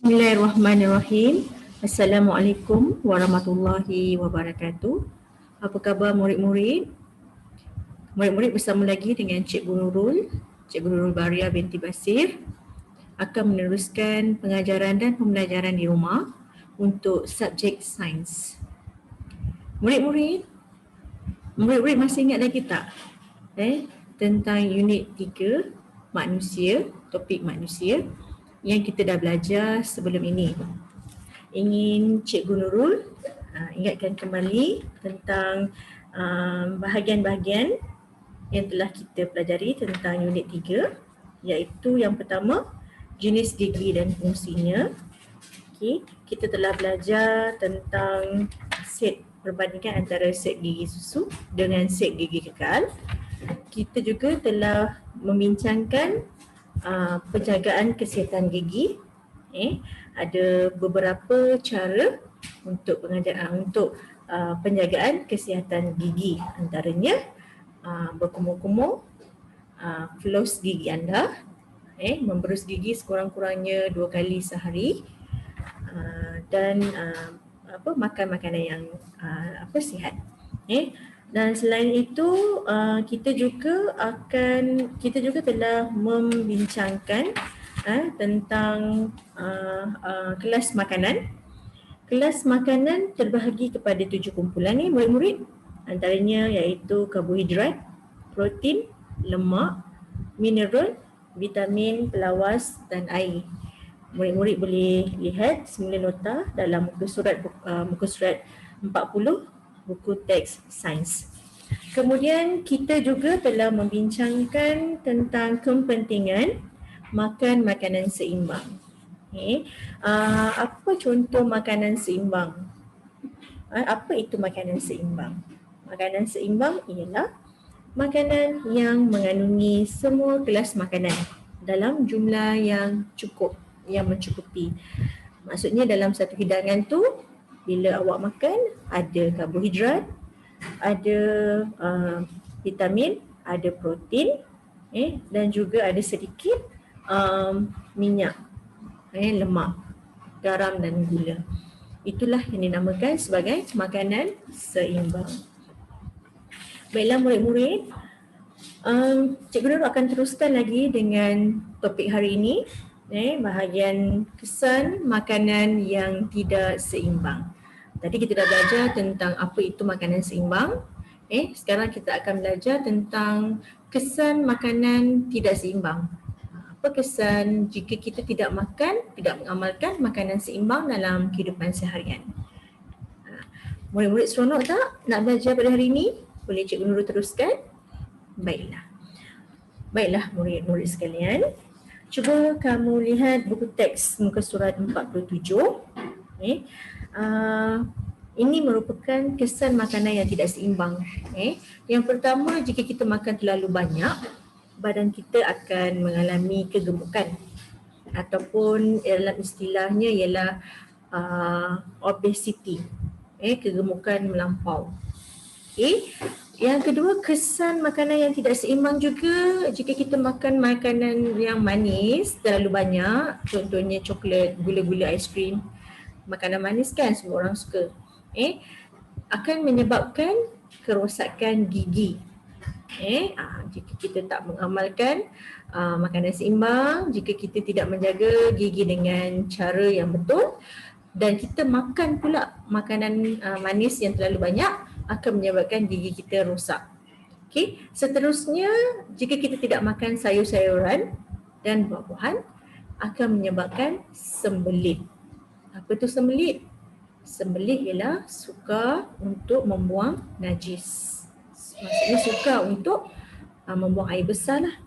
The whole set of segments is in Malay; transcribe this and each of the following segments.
Bismillahirrahmanirrahim. Assalamualaikum warahmatullahi wabarakatuh. Apa khabar murid-murid? Murid-murid bersama lagi dengan Cikgu Nurul, Cikgu Nurul Baria binti Basir akan meneruskan pengajaran dan pembelajaran di rumah untuk subjek sains. Murid-murid masih ingat lagi tak? Tentang unit 3 manusia, topik manusia yang kita dah belajar sebelum ini. Ingin Cikgu Nurul ingatkan kembali tentang bahagian-bahagian yang telah kita pelajari tentang unit 3, iaitu yang pertama, jenis gigi dan fungsinya. Kita telah belajar tentang set perbandingan antara set gigi susu dengan set gigi kekal. Kita juga telah membincangkan penjagaan kesihatan gigi. Ada beberapa cara untuk penjagaan kesihatan gigi, antaranya berkumur-kumur, floss gigi anda, memberus gigi sekurang-kurangnya 2 kali sehari, dan makan makanan yang sihat. Dan selain itu kita juga telah membincangkan tentang kelas makanan. Kelas makanan terbahagi kepada 7 kumpulan murid-murid. Antaranya iaitu karbohidrat, protein, lemak, mineral, vitamin, pelawas dan air. Murid-murid boleh lihat semula nota dalam muka surat 40 buku teks sains. Kemudian kita juga telah membincangkan tentang kepentingan makan makanan seimbang. Apa contoh makanan seimbang? Apa itu makanan seimbang? Makanan seimbang ialah makanan yang mengandungi semua kelas makanan dalam jumlah yang cukup, yang mencukupi. Maksudnya dalam satu hidangan tu, bila awak makan, ada karbohidrat, ada vitamin, ada protein, dan juga ada sedikit minyak, lemak, garam dan gula. Itulah yang dinamakan sebagai makanan seimbang. Baiklah murid-murid, Cikgu Nurul akan teruskan lagi dengan topik hari ini, bahagian kesan makanan yang tidak seimbang. Tadi kita dah belajar tentang apa itu makanan seimbang. Sekarang kita akan belajar tentang kesan makanan tidak seimbang. Apa kesan jika kita tidak mengamalkan makanan seimbang dalam kehidupan seharian? Murid-murid seronok tak nak belajar pada hari ini? Boleh Cikgu Nurul teruskan? Baiklah murid-murid sekalian. Cuba kamu lihat buku teks muka surat 47. Ini merupakan kesan makanan yang tidak seimbang. Yang pertama, jika kita makan terlalu banyak, badan kita akan mengalami kegemukan, ataupun dalam istilahnya ialah obesity, kegemukan melampau. Yang kedua, kesan makanan yang tidak seimbang juga jika kita makan makanan yang manis terlalu banyak, contohnya coklat, gula-gula, aiskrim. Makanan manis kan semua orang suka. Akan menyebabkan kerosakan gigi. Jika kita tak mengamalkan makanan seimbang, jika kita tidak menjaga gigi dengan cara yang betul, dan kita makan pula makanan manis yang terlalu banyak, akan menyebabkan gigi kita rosak. Seterusnya, jika kita tidak makan sayur-sayuran dan buah-buahan, akan menyebabkan sembelit. Apa itu sembelit? Sembelit ialah suka untuk membuang najis. Maksudnya suka untuk membuang air besar lah.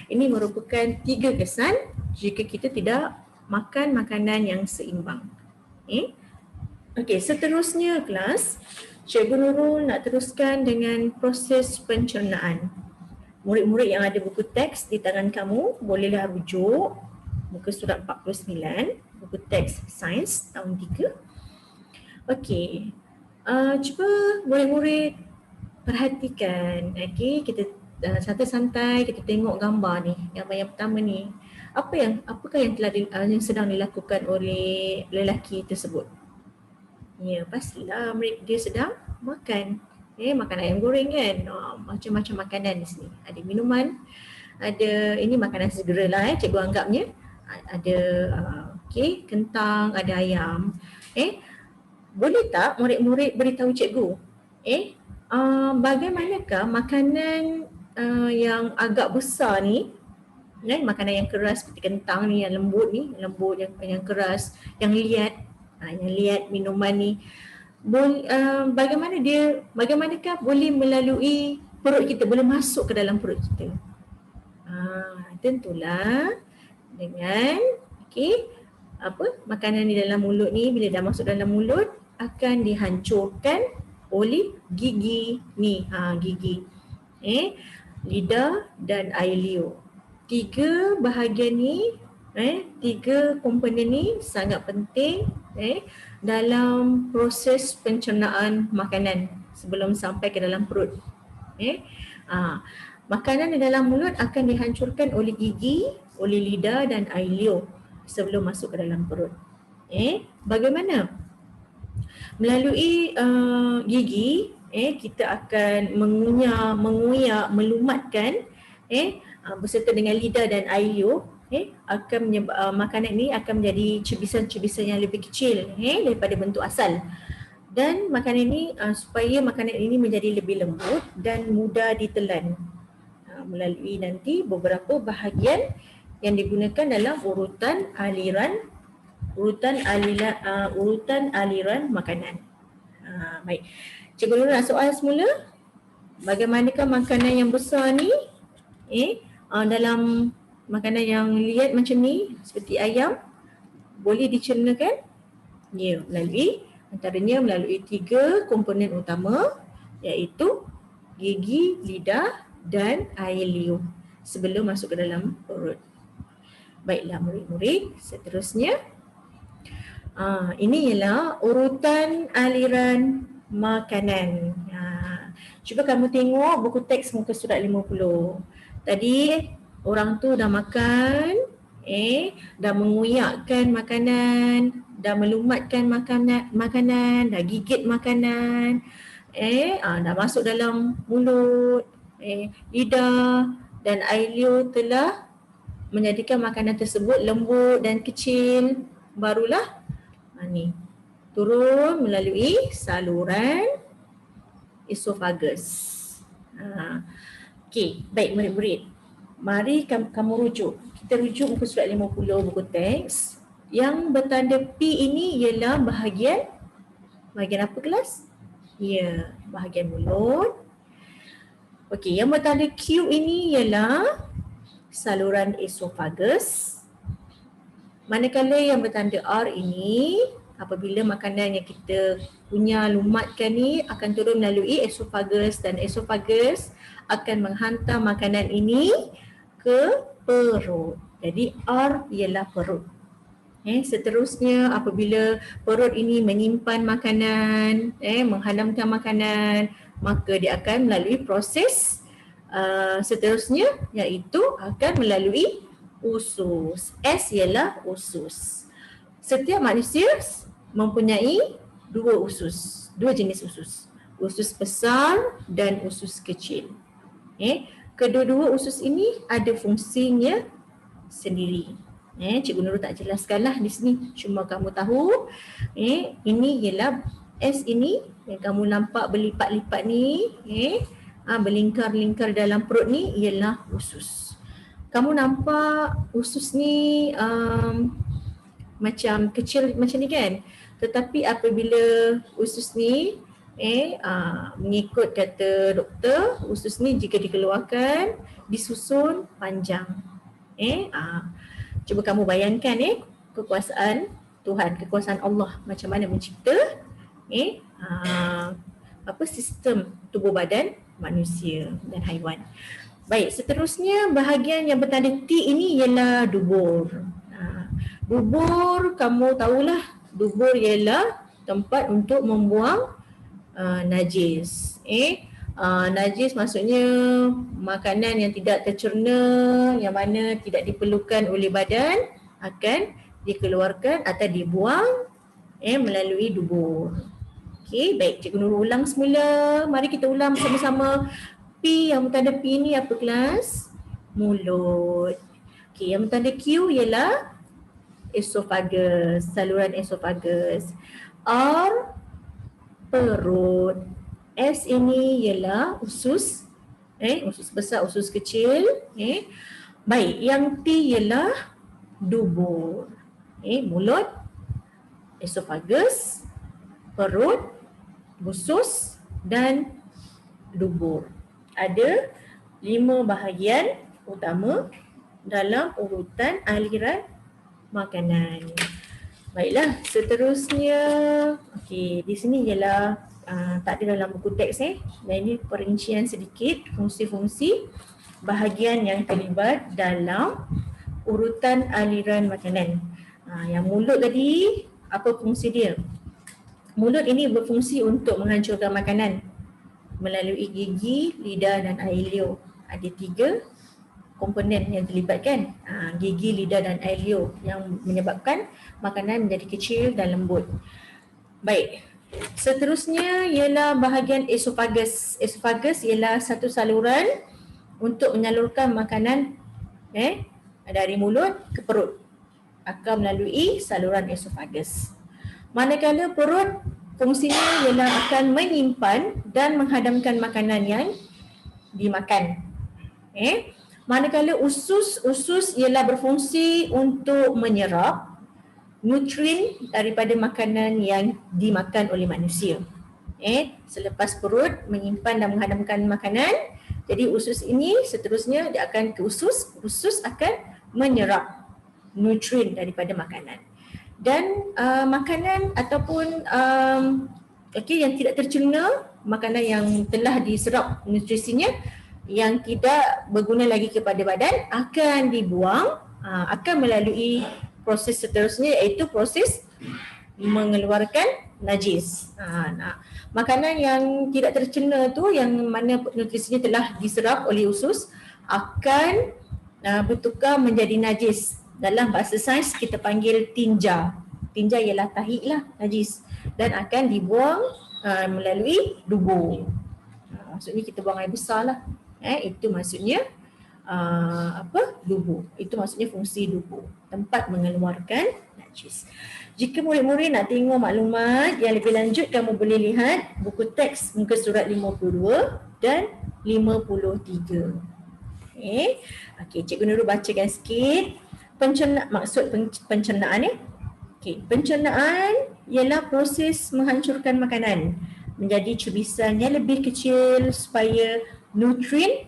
Ini merupakan 3 kesan jika kita tidak makan makanan yang seimbang. Seterusnya kelas, Cikgu Nurul nak teruskan dengan proses pencernaan. Murid-murid yang ada buku teks di tangan kamu, bolehlah rujuk muka surat 49, buku teks sains tahun 3. Cuba murid-murid perhatikan. Kita santai-santai kita tengok gambar ni, gambar yang pertama ni. Apakah yang yang sedang dilakukan oleh lelaki tersebut? Ya, pastilah dia sedang makan. Makan ayam goreng kan. Macam-macam makanan di sini. Ada minuman, ada ini makanan segera lah cikgu anggapnya. Ada kentang, ada ayam. Boleh tak murid-murid beritahu cikgu? Bagaimanakah makanan yang agak besar ni, makanan yang keras seperti kentang ni, yang lembut ni, yang keras, yang liat, minuman ni, bagaimanakah boleh melalui perut kita, boleh masuk ke dalam perut kita? Tentulah dengan makanan di dalam mulut ni, bila dah masuk dalam mulut akan dihancurkan oleh gigi ni, gigi, lidah dan air liur. Tiga bahagian ni, tiga komponen ni sangat penting dalam proses pencernaan makanan sebelum sampai ke dalam perut. Makanan di dalam mulut akan dihancurkan oleh gigi, oleh lidah dan air liur sebelum masuk ke dalam perut. Bagaimana? Melalui gigi, kita akan menguyak, melumatkan berserta dengan lidah dan air liur, makanan ini akan menjadi cebisan-cebisan yang lebih kecil daripada bentuk asal. Dan makanan ini supaya makanan ini menjadi lebih lembut dan mudah ditelan melalui nanti beberapa bahagian yang digunakan dalam urutan aliran makanan. Baik. Cikgu Nurul nak soal semula. Bagaimanakah makanan yang besar ni dalam makanan yang liat macam ni seperti ayam boleh dicernakan? Ya, antaranya melalui tiga komponen utama, iaitu gigi, lidah dan air liur sebelum masuk ke dalam perut. Baiklah murid-murid, seterusnya ini ialah urutan aliran makanan. Cuba kamu tengok buku teks muka surat 50. Tadi orang tu dah makan, dah menguyakkan makanan, dah melumatkan makanan, dah gigit makanan, dah masuk dalam mulut, lidah dan air liur telah menjadikan makanan tersebut lembut dan kecil. Barulah ni turun melalui saluran esofagus. Okey, baik murid-murid. Mari kamu rujuk. Kita rujuk muka surat 50 buku teks. Yang bertanda P ini ialah bahagian apa kelas? Ya, bahagian mulut. Okey, yang bertanda Q ini ialah saluran esofagus. Manakala yang bertanda R ini, apabila makanan yang kita lumatkan ni akan turun melalui esofagus dan esofagus akan menghantar makanan ini ke perut. Jadi R ialah perut. Seterusnya apabila perut ini menyimpan makanan, menghanamkan makanan, maka dia akan melalui proses seterusnya, iaitu akan melalui usus. S ialah usus. Setiap manusia mempunyai dua jenis usus. Usus besar dan usus kecil. Kedua-dua usus ini ada fungsinya sendiri. Cikgu Nurul tak jelaskanlah di sini. Cuma kamu tahu, ini ialah S ini yang kamu nampak berlipat-lipat ni, berlingkar-lingkar dalam perut ni ialah usus. Kamu nampak usus ni macam kecil macam ni kan? Tetapi apabila usus ni mengikut kata doktor, usus ni jika dikeluarkan disusun panjang. Cuba kamu bayangkan kekuasaan Tuhan, kekuasaan Allah macam mana mencipta sistem tubuh badan manusia dan haiwan. Baik, seterusnya bahagian yang bertanda T ini ialah dubur. Dubur, kamu tahulah, dubur ialah tempat untuk membuang najis. Najis maksudnya makanan yang tidak tercerna, yang mana tidak diperlukan oleh badan akan dikeluarkan atau dibuang melalui dubur. Okey, baik, Cikgu Nurul ulang semula. Mari kita ulang bersama-sama. P yang bertanda P ni apa kelas? Mulut. Okey, yang bertanda Q ialah esophagus, saluran esophagus. R, perut. S ini ialah usus. Usus besar, usus kecil. Baik, yang T ialah dubur. Mulut, esophagus, perut, usus dan dubur. Ada 5 bahagian utama dalam urutan aliran makanan. Baiklah, seterusnya okey, di sini ialah tak ada dalam buku teks dan ini perincian sedikit fungsi-fungsi bahagian yang terlibat dalam urutan aliran makanan. Yang mulut tadi, apa fungsi dia? Mulut ini berfungsi untuk menghancurkan makanan melalui gigi, lidah dan air liur. Ada 3 komponen yang terlibat kan, gigi, lidah dan air liur yang menyebabkan makanan menjadi kecil dan lembut. Baik, seterusnya ialah bahagian esophagus. Esophagus ialah satu saluran untuk menyalurkan makanan dari mulut ke perut, akan melalui saluran esophagus. Manakala perut fungsinya ialah akan menyimpan dan menghadamkan makanan yang dimakan. Manakala usus ialah berfungsi untuk menyerap nutrien daripada makanan yang dimakan oleh manusia. Selepas perut menyimpan dan menghadamkan makanan, jadi usus ini seterusnya dia akan ke usus akan menyerap nutrien daripada makanan. Dan makanan ataupun yang tidak tercerna, makanan yang telah diserap nutrisinya yang tidak berguna lagi kepada badan akan dibuang, akan melalui proses seterusnya iaitu proses mengeluarkan najis. Makanan yang tidak tercerna tu yang mana nutrisinya telah diserap oleh usus akan bertukar menjadi najis. Dalam bahasa sains kita panggil tinja. Tinja ialah tahi lah, najis, dan akan dibuang melalui dubur. Maksudnya kita buang air besar lah. Itu maksudnya dubur. Itu maksudnya fungsi dubur, tempat mengeluarkan najis. Jika murid-murid nak tengok maklumat yang lebih lanjut, kamu boleh lihat buku teks muka surat 52 dan 53. Okey, Cikgu Nurul bacakan sikit. Maksud pencernaan pencernaan ialah proses menghancurkan makanan menjadi cubisan yang lebih kecil supaya nutrien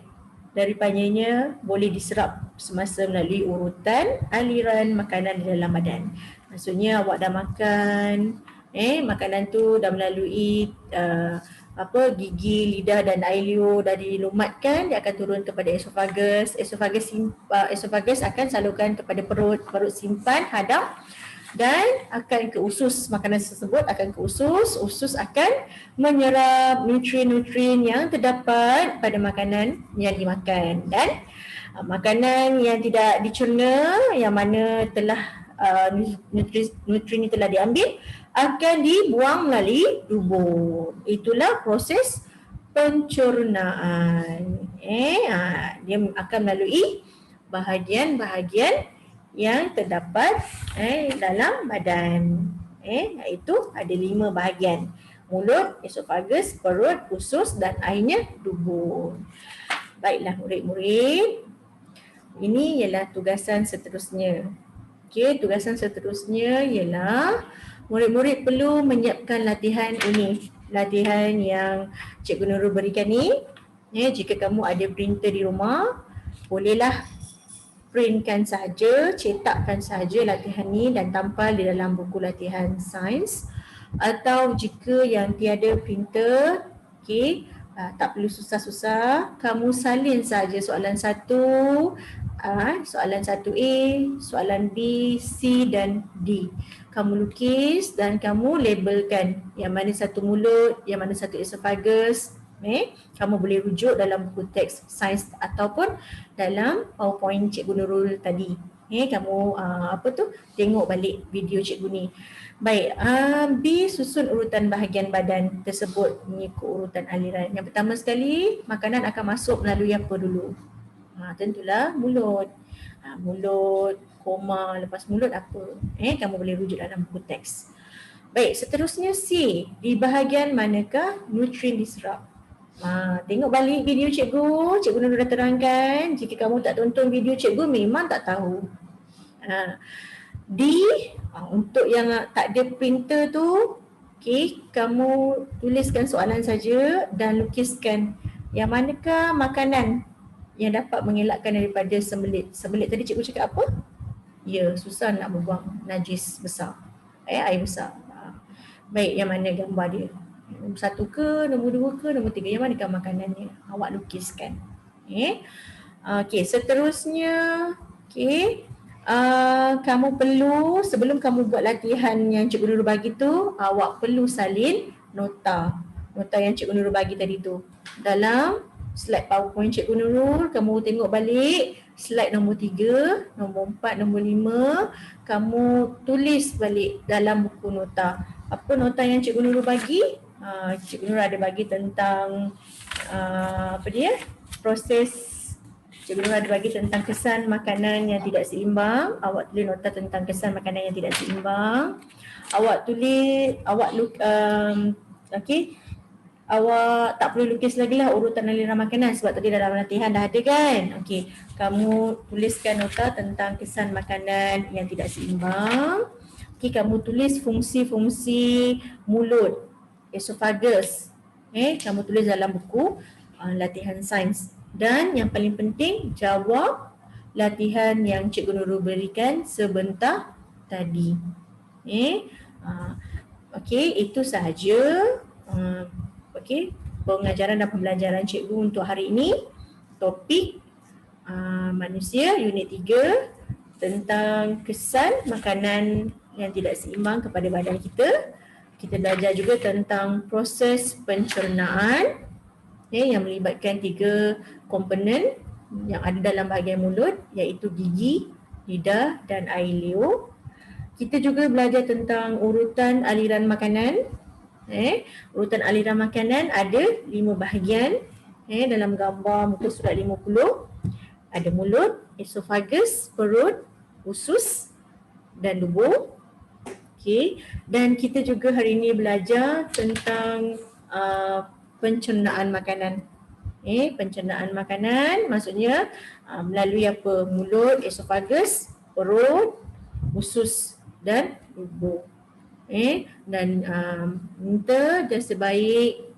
daripadanya boleh diserap semasa melalui urutan aliran makanan di dalam badan. Maksudnya awak dah makan, makanan tu dah melalui gigi, lidah dan air liur dah dilumatkan, dia akan turun kepada esophagus. Esophagus akan salurkan kepada perut, perut simpan, hadam dan akan ke usus. Makanan tersebut akan ke usus akan menyerap nutrien-nutrien yang terdapat pada makanan yang dimakan. Dan makanan yang tidak dicerna, yang mana telah nutrien telah diambil, akan dibuang melalui dubur. Itulah proses pencernaan. Dia akan melalui bahagian-bahagian yang terdapat dalam badan. Iaitu ada 5 bahagian. Mulut, esophagus, perut, usus dan akhirnya dubur. Baiklah murid-murid. Ini ialah tugasan seterusnya. Okey, tugasan seterusnya ialah murid-murid perlu menyiapkan latihan ini. Latihan yang Cikgu Nurul berikan ni. Jika kamu ada printer di rumah, bolehlah printkan sahaja, cetakkan sahaja latihan ni dan tampal di dalam buku latihan sains. Atau jika yang tiada printer, tak perlu susah-susah, kamu salin sahaja soalan 1, soalan 1A, soalan B, C dan D. Kamu lukis dan kamu labelkan yang mana satu mulut, yang mana satu esophagus, Kamu boleh rujuk dalam buku teks sains ataupun dalam PowerPoint Cikgu Nurul tadi. Kamu tengok balik video cikgu ni. Baik, B, susun urutan bahagian badan tersebut mengikut urutan aliran. Yang pertama sekali, makanan akan masuk melalui apa dulu? Tentulah mulut. Mulut, koma, lepas mulut apa? Kamu boleh rujuk dalam buku teks. Baik, seterusnya C, di bahagian manakah nutrien diserap? Tengok balik video cikgu Nurul dah terangkan. Jika kamu tak tonton video cikgu memang tak tahu. D, untuk yang tak ada printer tu, kamu tuliskan soalan saja dan lukiskan yang manakah makanan yang dapat mengelakkan daripada sembelit. Sembelit tadi cikgu cakap apa? Ya, susah nak membuang najis besar, air besar. Baik, yang mana gambar dia? Nombor 1 ke, nombor 2 ke, nombor 3? Yang manakah makanannya? Awak lukiskan. Seterusnya, kamu perlu, sebelum kamu buat latihan yang Cikgu Nurul bagi tu, awak perlu salin nota yang Cikgu Nurul bagi tadi tu. Dalam slide PowerPoint Cikgu Nurul, kamu tengok balik slide nombor 3, nombor 4, nombor 5, kamu tulis balik dalam buku nota. Apa nota yang Cikgu Nurul bagi? Cikgu Nurul ada bagi tentang proses. Cikgu Nurul ada bagi tentang kesan makanan yang tidak seimbang. Awak tulis nota tentang kesan makanan yang tidak seimbang. Awak tulis, awak tak perlu lukis lagi lah urutan aliran makanan sebab tadi dalam latihan dah ada kan. Kamu tuliskan nota tentang kesan makanan yang tidak seimbang. Kamu tulis fungsi-fungsi mulut, esophagus. Kamu tulis dalam buku latihan sains. Dan yang paling penting, jawab latihan yang Cikgu Nurul berikan sebentar tadi. Itu sahaja pengajaran dan pembelajaran cikgu untuk hari ini. Topik manusia unit 3 tentang kesan makanan yang tidak seimbang kepada badan kita. Kita belajar juga tentang proses pencernaan yang melibatkan 3 komponen yang ada dalam bahagian mulut, iaitu gigi, lidah dan air liur. Kita juga belajar tentang urutan aliran makanan. Urutan aliran makanan ada 5 bahagian. Dalam gambar muka surat 50, ada mulut, esophagus, perut, usus dan dubur. Dan kita juga hari ini belajar tentang pencernaan makanan. Pencernaan makanan maksudnya melalui apa? Mulut, esophagus, perut, usus dan dubur. Dan minta dan sebaik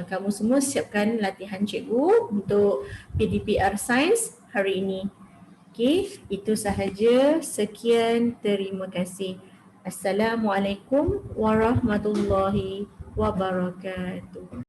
kamu semua siapkan latihan cikgu untuk PDPR Sains hari ini. Itu sahaja. Sekian, terima kasih. Assalamualaikum warahmatullahi wabarakatuh.